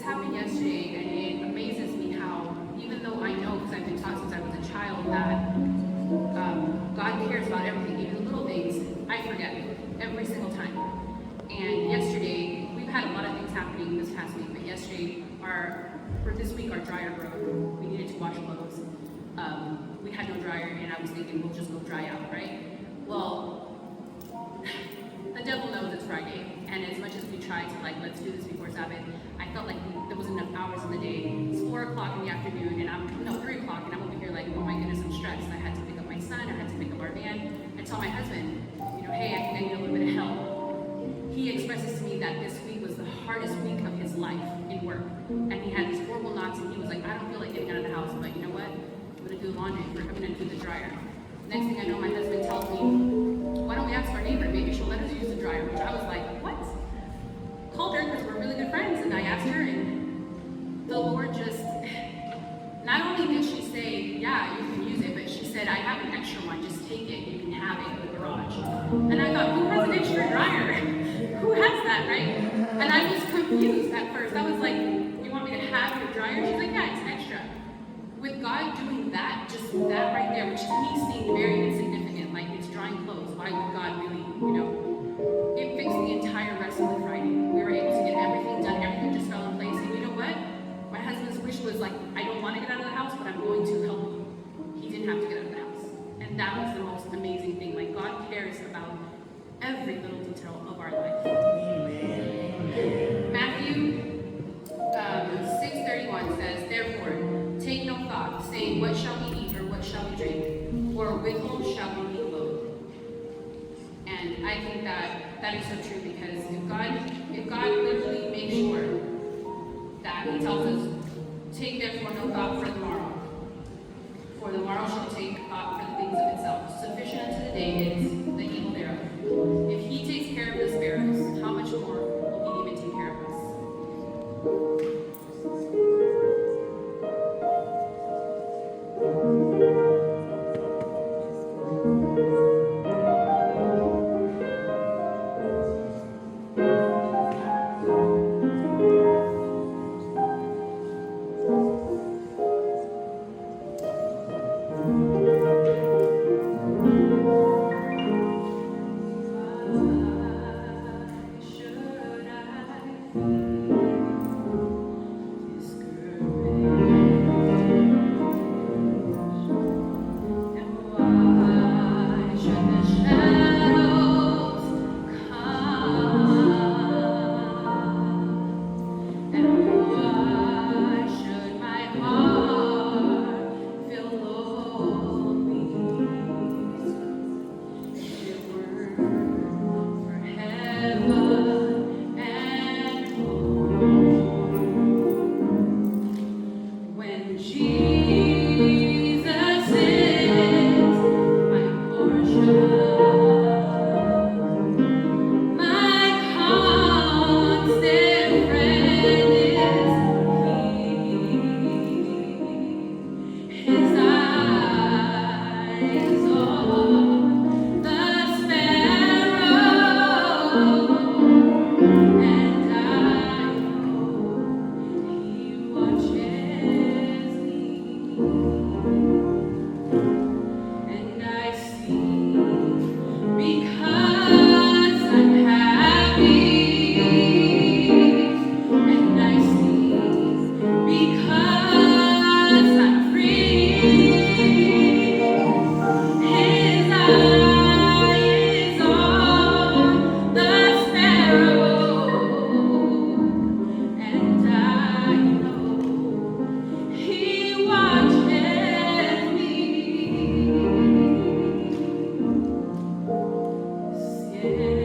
happened yesterday, and it amazes me how, even though I know, because I've been taught since I was a child, that God cares about everything, even the little things, I forget every single time. And yesterday, we've had a lot of things happening this past week, but yesterday, for this week, our dryer broke. We needed to wash clothes. We had no dryer, and I was thinking we'll just go dry out, right? Well, the devil knows it's Friday, and as much as we try to let's do this before Sabbath, I felt like there wasn't enough hours in the day. It's 4 o'clock in the afternoon, and 3 o'clock, and I'm over here like, oh my goodness, I'm stressed. I had to pick up my son, I had to pick up our van, and tell my husband, hey, I think I need a little bit of help. He expresses to me that this week was the hardest week of his life in work, and he had these horrible knots, and he was like, I don't feel like getting out of the house, but you know what? I'm gonna do laundry. I'm gonna do the dryer. Next thing I know, my husband tells me, why don't we ask our neighbor? Maybe she'll let us use the dryer. Which I was like, what? Called her because we're really good friends, and I asked her, and the Lord just, not only did she say, yeah, you can use it, but she said, I have an extra one, just take it, you can have it in the garage. And I thought, who has an extra dryer? Who has that, right? And I was confused at first. I was like, you want me to have your dryer? She's like, yeah, it's extra. With God doing that, just that right there, which to me seemed very insignificant, like it's drying clothes, why would God really, it fixed the entire rest of the Friday. We were able to get everything done, everything just fell in place, and you know what? My husband's wish was like, I don't want to get out of the house, but I'm going to help you. He didn't have to get out of the house. And that was the most amazing thing. Like, God cares about every little detail of our life. Amen. Matthew 6:31 says, therefore, take no thought, saying, what shall we eat, or what shall we drink, or with whom shall we be clothed? And I think that is so true, because if God literally makes sure that He tells us, take therefore no thought for the morrow, for the morrow shall take thought for the things of itself. Sufficient unto the day is the evil thereof. If He takes care of the sparrows, how much more will He even take care of us? Yeah.